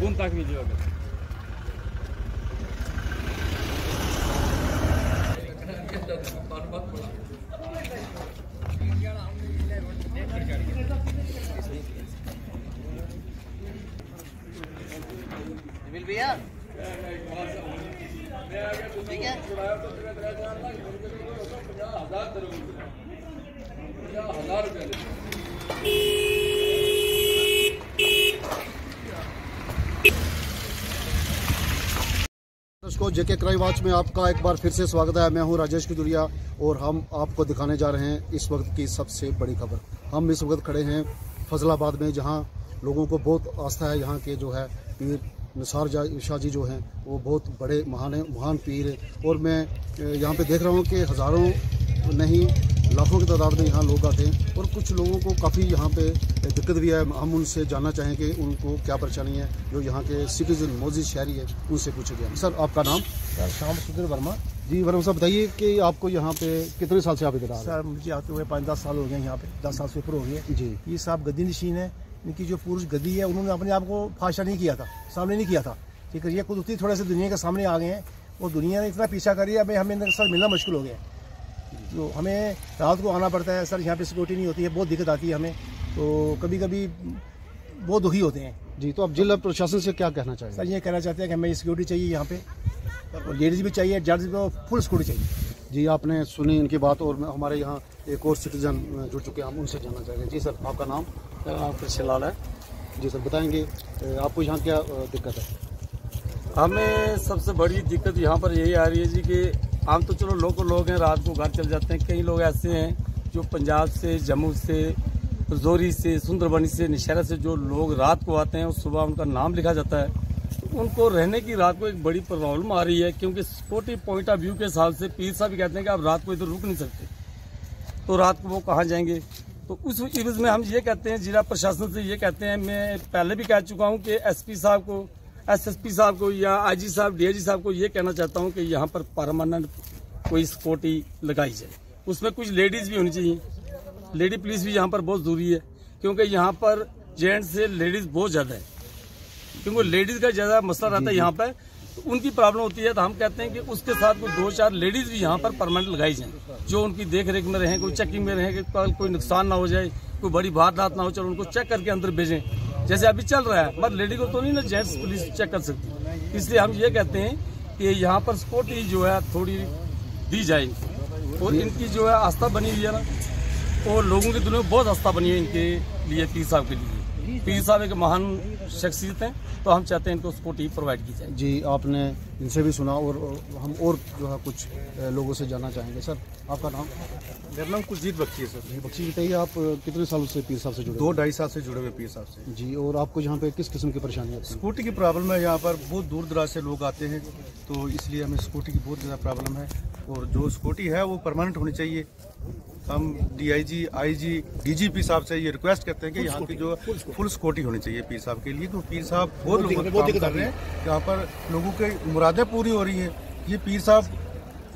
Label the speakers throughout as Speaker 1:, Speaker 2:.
Speaker 1: जून तक वीडियो होगा।
Speaker 2: भैया ठीक है।
Speaker 3: दर्शकों, जेके क्राइम वॉच में आपका एक बार फिर से स्वागत है। मैं हूं राजेश कुदुरिया और हम आपको दिखाने जा रहे हैं इस वक्त की सबसे बड़ी खबर। हम इस वक्त खड़े हैं फजलाबाद में, जहां लोगों को बहुत आस्था है। यहाँ के जो है पीर निसार शाह जी जो हैं वो बहुत बड़े महान पीर है। और मैं यहाँ पे देख रहा हूँ कि हज़ारों नहीं लाखों की तादाद में यहाँ लोग आते हैं और कुछ लोगों को काफ़ी यहाँ पे दिक्कत भी है। हम उनसे जानना चाहेंगे उनको क्या परेशानी है, जो यहाँ के सिटीजन मोजिद शहरी है, उनसे पूछेंगे। सर, आपका नाम?
Speaker 4: सर, श्याम सुंदर वर्मा।
Speaker 3: जी वर्मा साहब, बताइए कि आपको यहाँ पे कितने साल से आप इधर आ रहे हैं?
Speaker 4: सर, मुझे आते हुए 5-10 साल हो गए। यहाँ पे 10 साल से ऊपर हो गए
Speaker 3: जी।
Speaker 4: ये साहब गद्दी नशीन है। इनकी जो पुरुष गद्दी है, उन्होंने अपने आप को फाशा नहीं किया था, सामने नहीं किया था। ठीक है, ये कुदरती थोड़े से दुनिया के सामने आ गए हैं और दुनिया ने इतना पीछा करी है, हमें इनके साथ मिलना मुश्किल हो गया। तो हमें रात को आना पड़ता है सर, यहाँ पे सिक्योरिटी नहीं होती है, बहुत दिक्कत आती है हमें। तो कभी कभी बहुत दुखी होते हैं।
Speaker 3: जी, तो अब जिला प्रशासन से क्या कहना चाहिए?
Speaker 4: सर, ये कहना चाहते हैं कि हमें सिक्योरिटी चाहिए यहाँ पे, और लेडीज़ भी चाहिए, जज को फुल सिक्योरिटी चाहिए।
Speaker 3: जी, आपने सुनी इनकी बात और हमारे यहाँ एक और सिटीजन जुड़ चुके हैं, हम उनसे जानना चाहेंगे। जी सर, आपका नाम?
Speaker 5: कृष्णलाल है।
Speaker 3: जी सर, बताएंगे आपको यहाँ क्या दिक्कत है?
Speaker 5: हमें सबसे बड़ी दिक्कत यहाँ पर यही आ रही है जी कि हम तो चलो लोग हैं, रात को घर चले जाते हैं। कई लोग ऐसे हैं जो पंजाब से, जम्मू से, जोरी से, सुंदरबनी से, नौशहरा से जो लोग रात को आते हैं और सुबह उनका नाम लिखा जाता है, तो उनको रहने की रात को एक बड़ी प्रॉब्लम आ रही है। क्योंकि सिक्योरिटी पॉइंट ऑफ व्यू के हिसाब से पीर साहब भी कहते हैं कि आप रात को इधर रुक नहीं सकते, तो रात को वो कहाँ जाएंगे। तो उस एवज में हम ये कहते हैं, जिला प्रशासन से ये कहते हैं, मैं पहले भी कह चुका हूँ कि एसपी साहब को, एसएसपी साहब को या आईजी साहब, डीआईजी साहब को ये कहना चाहता हूँ कि यहाँ पर परमानेंट कोई सिक्योरिटी लगाई जाए। उसमें कुछ लेडीज भी होनी चाहिए, लेडी पुलिस भी यहाँ पर बहुत जरूरी है। क्योंकि यहाँ पर जेंट्स से लेडीज बहुत ज्यादा है, क्योंकि लेडीज का ज्यादा मसला रहता है यहाँ पर, तो उनकी प्रॉब्लम होती है। तो हम कहते हैं कि उसके साथ कोई 2-4 लेडीज भी यहाँ पर परमानेंट लगाई जाए, जो उनकी देख रेख में रहें, कोई चेकिंग में रहें, कि कोई नुकसान ना हो जाए, कोई बड़ी वारदात ना हो, चलो उनको चेक करके अंदर भेजें, जैसे अभी चल रहा है। मगर लेडी को तो नहीं ना जेंट्स पुलिस चेक कर सकती। इसलिए हम ये कहते हैं कि यहाँ पर सिक्योरिटी जो है थोड़ी दी जाए, और इनकी जो है आस्था बनी हुई है ना, और लोगों के दिलों में बहुत आस्था बनी है इनके लिए, पीर साहब के लिए। पीर साहब एक महान शख्सियत हैं, तो हम चाहते हैं इनको सिक्योरिटी प्रोवाइड की जाए।
Speaker 3: जी, आपने इनसे भी सुना और हम और जो है कुछ लोगों से जानना चाहेंगे। सर, आपका नाम?
Speaker 6: मेरा नाम कुलजीत बख्शी है सर।
Speaker 3: जी बख्शी, बताइए आप कितने सालों से पीर साहब से जुड़े?
Speaker 6: 2-2.5 साल से जुड़े हुए पीर साहब से।
Speaker 3: जी, और आपको यहाँ पे किस किस्म की परेशानी है?
Speaker 6: सिक्योरिटी की प्रॉब्लम है। यहाँ पर बहुत दूर दराज से लोग आते हैं, तो इसलिए हमें सिक्योरिटी की बहुत ज़्यादा प्रॉब्लम है। और जो सिक्योरिटी है वो परमानेंट होनी चाहिए। हम डीआईजी, आईजी, डीजीपी साहब से ये रिक्वेस्ट करते हैं कि यहाँ की जो फुल सिक्योरिटी होनी चाहिए पीर साहब के लिए। तो पीर साहब बहुत लोगों को काम कर रहे हैं, यहाँ पर लोगों की मुरादें पूरी हो रही हैं। ये पीर साहब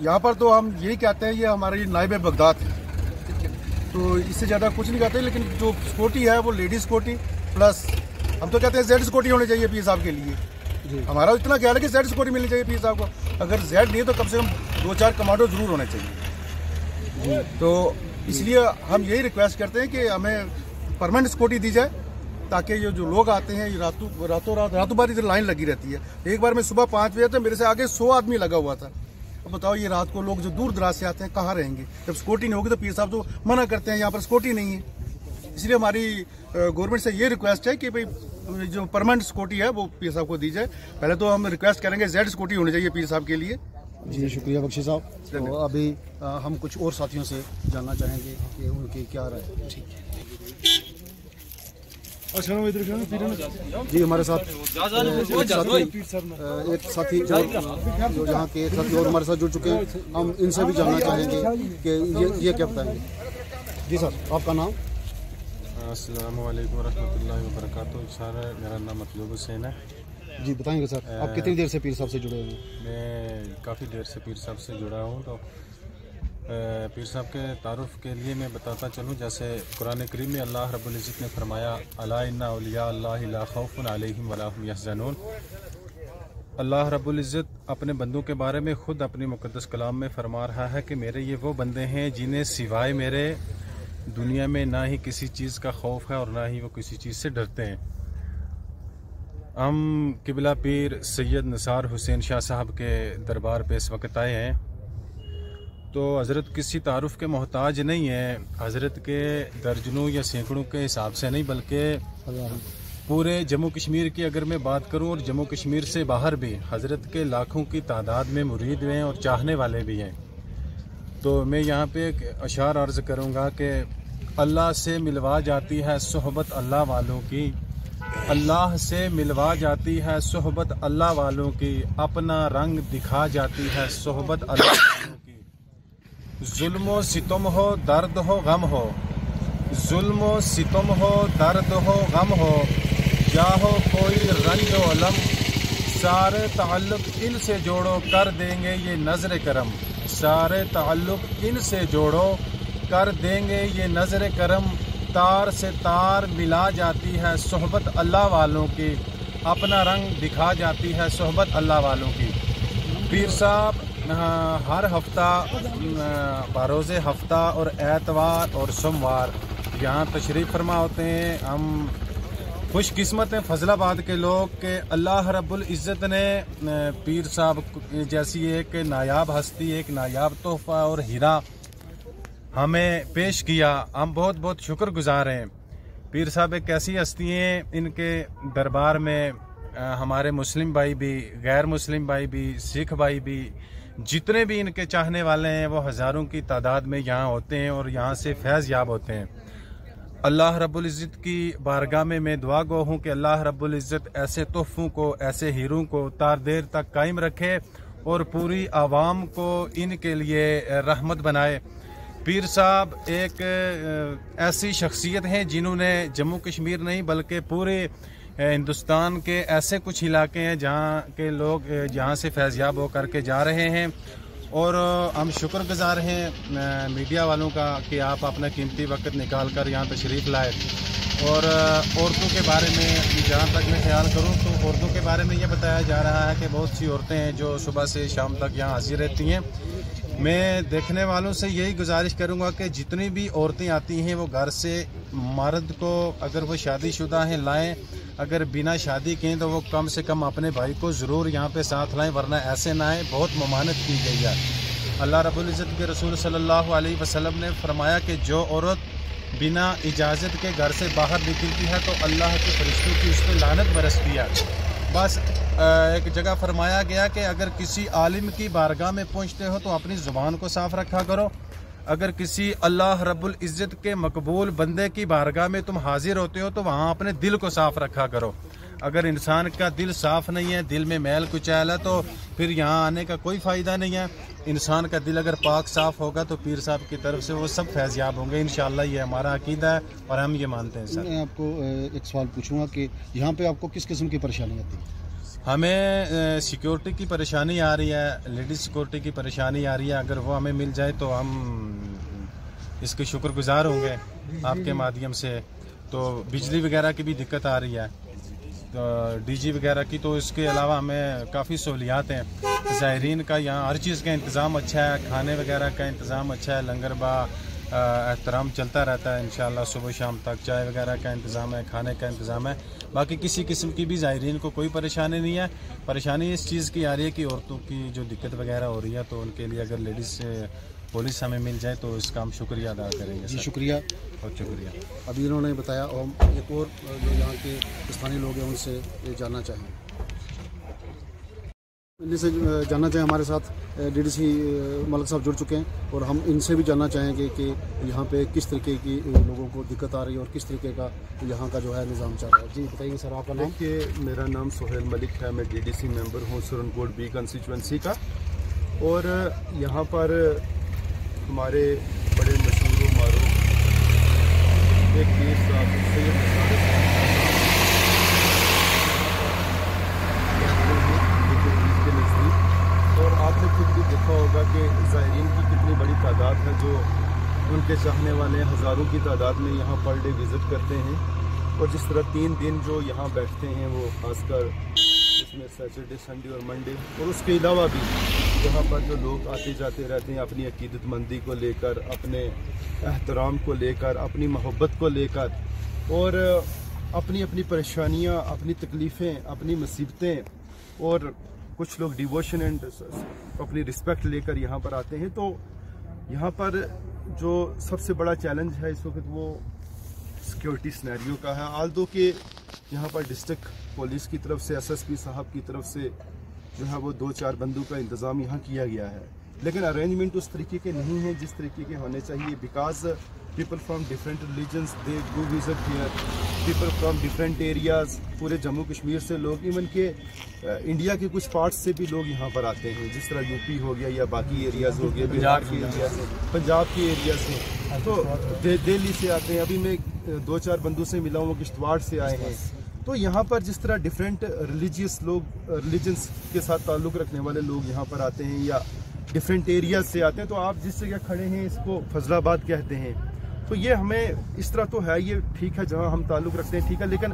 Speaker 6: यहाँ पर, तो हम यही कहते हैं ये हमारे नायब बगदाद है, तो इससे ज़्यादा कुछ नहीं कहते। लेकिन जो सिक्योरिटी है वो लेडीज सिक्योरिटी प्लस, हम तो कहते हैं जेड सिक्योरिटी होनी चाहिए पीर साहब के लिए। हमारा इतना ख्याल है कि जेड सिक्योरिटी मिलनी चाहिए पीर साहब को। अगर जेड नहीं तो कम से कम 2-4 कमांडो जरूर होने चाहिए। तो इसलिए हम यही रिक्वेस्ट करते हैं कि हमें परमानेंट सिक्योरिटी दी जाए, ताकि ये जो लोग आते हैं, ये रातों बार इधर लाइन लगी रहती है। एक बार मैं सुबह 5 बजे तो मेरे से आगे 100 आदमी लगा हुआ था। अब बताओ, ये रात को लोग जो दूर दराज से आते हैं कहाँ रहेंगे? जब सिक्योरिटी नहीं होगी तो पीर साहब तो मना करते हैं, यहाँ पर सिक्योरिटी नहीं है। इसलिए हमारी गवर्नमेंट से ये रिक्वेस्ट है कि भाई जो परमानेंट सिक्योरिटी है वो पीर साहब को दी जाए। पहले तो हम रिक्वेस्ट करेंगे जेड सिक्योरिटी होनी चाहिए पीर साहब के लिए।
Speaker 3: जी, शुक्रिया बख्शी साहब। तो अभी हम कुछ और साथियों से जानना चाहेंगे कि उनकी क्या राय है। ठीक है जी, हमारे साथ एक साथी जो यहाँ के साथी और हमारे साथ जुड़ चुके हैं, हम इनसे भी जानना चाहेंगे कि ये क्या बताएंगे। जी सर, आपका नाम?
Speaker 7: अस्सलामु अलैकुम रहमतुल्लाहि व बरकातुहू। सर, मेरा नाम मतलूब हुसैन है।
Speaker 3: जी, बताएंगे सर, आप कितनी देर से पीर साहब से जुड़े हुए हैं?
Speaker 7: मैं काफ़ी देर से पीर साहब से जुड़ा हूँ। तो पीर साहब के तारुफ के लिए मैं बताता चलूँ, जैसे कुरान करीम में अल्लाह रब्बुल इज़्ज़त ने फरमाया अला इन्ना औलिया अल्लाहि ला खौफुन अलैहिम वला हुम यहज़नून। अल्लाह रब्बुल इज़्ज़त अपने बंदों के बारे में ख़ुद अपनी मुक़द्दस कलाम में फरमा रहा है कि मेरे ये वो बंदे हैं जिन्हें सिवाय मेरे दुनिया में ना ही किसी चीज़ का खौफ है और ना ही वो किसी चीज़ से डरते हैं। हम किबला पीर सैयद निसार हुसैन शाह साहब के दरबार पे इस वक्त आए हैं, तो हज़रत किसी तारुफ के मोहताज नहीं है। हज़रत के दर्जनों या सैकड़ों के हिसाब से नहीं, बल्कि पूरे जम्मू कश्मीर की अगर मैं बात करूं और जम्मू कश्मीर से बाहर भी हज़रत के लाखों की तादाद में मुरीद हैं और चाहने वाले भी हैं। तो मैं यहाँ पे एक अशार अर्ज़ करूँगा कि अल्लाह से मिलवा जाती है सोहबत अल्लाह वालों की, अल्लाह से मिलवा जाती है सोहबत अल्लाह वालों की, अपना रंग दिखा जाती है सोहबत अल्लाह वालों की। जुल्म सितम हो दर्द हो गम हो, जुल्म सितम हो दर्द हो गम हो, या हो कोई रंज व अलम, सारे ताल्लुक इनसे जोड़ो कर देंगे ये नजर करम, सारे ताल्लुक इनसे जोड़ो कर देंगे ये नजर करम। तार से तार मिला जाती है सोहबत अल्लाह वालों की, अपना रंग दिखा जाती है सोहबत अल्लाह वालों की। पीर साहब हर हफ्ता बरोज़े हफ्ता और एतवार और सोमवार यहाँ तशरीफ़ फरमा होते हैं। हम खुशकिस्मत हैं फजलाबाद के लोग के अल्लाह रब्बुल इज़्ज़त ने पीर साहब जैसी एक नायाब हस्ती, एक नायाब तोहफ़ा और हीरा हमें पेश किया। हम बहुत बहुत शुक्रगुजार हैं। पीर साहब एक ऐसी हस्ती हैं, इनके दरबार में हमारे मुस्लिम भाई भी, गैर मुस्लिम भाई भी, सिख भाई भी, जितने भी इनके चाहने वाले हैं वो हज़ारों की तादाद में यहाँ होते हैं और यहाँ से फैज़ याब होते हैं। अल्लाह रब्बुल इज़्ज़त की बारगाह में मैं दुआ गो हूँ कि अल्लाह रब्बुल इज़्ज़त ऐसे तोहफ़ों को, ऐसे हीरों को तार देर तक कायम रखे और पूरी आवाम को इनके लिए रहमत बनाए। पीर साहब एक ऐसी शख्सियत हैं जिन्होंने जम्मू कश्मीर नहीं बल्कि पूरे हिंदुस्तान के ऐसे कुछ इलाके हैं जहाँ के लोग जहाँ से फैज़याब होकर के जा रहे हैं, और हम शुक्रगुजार हैं मीडिया वालों का कि आप अपना कीमती वक्त निकाल कर यहाँ तशरीफ़ लाए। और औरतों के बारे में जहाँ तक मैं ख्याल करूँ तो औरतों के बारे में ये बताया जा रहा है कि बहुत सी औरतें हैं जो सुबह से शाम तक यहाँ हाजिर रहती हैं। मैं देखने वालों से यही गुजारिश करूंगा कि जितनी भी औरतें आती हैं वो घर से मर्द को, अगर वो शादीशुदा हैं, लाएं, अगर बिना शादी के तो वो कम से कम अपने भाई को ज़रूर यहाँ पे साथ लाएं, वरना ऐसे ना आए। बहुत ममानत की गई है। अल्लाह रब्बुल इज़्ज़त के रसूल सल्लल्लाहु अलैहि वसल्लम ने फरमाया कि जो औरत बिना इजाज़त के घर से बाहर निकलती है तो अल्लाह के फरिश्तों की उस पर लानत बरसती है। बस एक जगह फरमाया गया कि अगर किसी आलिम की बारगाह में पहुंचते हो तो अपनी ज़ुबान को साफ़ रखा करो, अगर किसी अल्लाह रब्बुल इज़्ज़त के मकबूल बंदे की बारगाह में तुम हाजिर होते हो तो वहाँ अपने दिल को साफ़ रखा करो। अगर इंसान का दिल साफ़ नहीं है, दिल में मैल कुचैल है, तो फिर यहाँ आने का कोई फ़ायदा नहीं है। इंसान का दिल अगर पाक साफ़ होगा तो पीर साहब की तरफ से वो सब फैज़याब होंगे इंशाअल्लाह। ये हमारा अकीदा है और हम ये मानते हैं। सर,
Speaker 3: मैं आपको एक सवाल पूछूंगा कि यहाँ पे आपको किस किस्म की परेशानी आती है?
Speaker 7: हमें सिक्योरिटी की परेशानी आ रही है, लेडीज़ सिक्योरिटी की परेशानी आ रही है। अगर वो हमें मिल जाए तो हम इसके शुक्रगुजार होंगे आपके माध्यम से। तो बिजली वगैरह की भी दिक्कत आ रही है, तो डीजी वगैरह की। तो इसके अलावा हमें काफ़ी सहूलियात हैं। ज़ायरीन का यहाँ हर चीज़ का इंतज़ाम अच्छा है, खाने वगैरह का इंतज़ाम अच्छा है, लंगर बा एहतराम चलता रहता है इंशाअल्लाह। सुबह शाम तक चाय वगैरह का इंतज़ाम है, खाने का इंतज़ाम है। बाकी किसी किस्म की भी ज़ायरीन को कोई परेशानी नहीं है। परेशानी इस चीज़ की आ रही है कि औरतों की जो दिक्कत वगैरह हो रही है, तो उनके लिए अगर लेडीज़ पुलिस हमें मिल जाए तो इसका हम शुक्रिया अदा करेंगे।
Speaker 3: जी शुक्रिया,
Speaker 7: बहुत शुक्रिया।
Speaker 3: अभी इन्होंने बताया, और एक और जो यहाँ के स्थानीय लोग हैं उनसे ये जानना चाहेंगे। इनसे जानना चाहें, हमारे साथ डीडीसी मलिक साहब जुड़ चुके हैं और हम इनसे भी जानना चाहेंगे कि यहाँ पे किस तरीके की लोगों को दिक्कत आ रही है और किस तरीके का यहाँ का जो है निज़ाम चल रहा है। जी बताइए सर, आपका नाम?
Speaker 6: देखिए, मेरा नाम सोहेल मलिक है, मैं डीडीसी मेंबर हूँ सुरनकोट बी कंस्टिट्यूंसी का। और यहाँ पर हमारे बड़े मशहूर मारूफ एक पीर साहब सैयद निसार के नज़दीक, और आपने खुद भी देखा होगा कि ज़ायरीन की कितनी बड़ी तादाद के चाहने वाले हज़ारों की तादाद में यहाँ पर डे विज़िट करते हैं। और जिस तरह 3 दिन जो यहाँ बैठते हैं वो खासकर इसमें सैटरडे, संडे और मंडे, और उसके अलावा भी यहाँ पर जो लोग आते जाते रहते हैं अपनी अकीदतमंदी को लेकर, अपने एहतराम को लेकर, अपनी मोहब्बत को लेकर, और अपनी अपनी परेशानियाँ, अपनी तकलीफ़ें, अपनी मुसीबतें, और कुछ लोग डिवोशन एंड अपनी रिस्पेक्ट लेकर यहाँ पर आते हैं। तो यहाँ पर जो सबसे बड़ा चैलेंज है इस वक्त वो सिक्योरिटी सिनेरियो का है। आल्दो के यहाँ पर डिस्ट्रिक्ट पुलिस की तरफ से, SSP साहब की तरफ से जो है वो 2-4 बंदूक का इंतज़ाम यहाँ किया गया है, लेकिन अरेंजमेंट उस तरीके के नहीं है जिस तरीके के होने चाहिए। Because people from different religions they do visit here, people from different areas, पूरे जम्मू कश्मीर से लोग, इवन के इंडिया के कुछ पार्ट्स से भी लोग यहाँ पर आते हैं, जिस तरह यूपी हो गया या बाकी एरियाज़ हो गए, बिहार के एरिया से, पंजाब के एरिया से, तो दिल्ली से आते हैं। अभी मैं 2-4 बंदों से मिला हूँ, किश्तवाड़ से आए हैं। तो यहाँ पर जिस तरह डिफरेंट रिलीजन्स के साथ ताल्लुक़ रखने वाले लोग यहाँ पर आते हैं या डिफरेंट एरियाज से आते हैं, तो आप जिस जगह खड़े हैं इसको फजलाबाद कहते हैं। तो ये हमें इस तरह तो है, ये ठीक है जहाँ हम ताल्लुक़ रखते हैं, ठीक है, लेकिन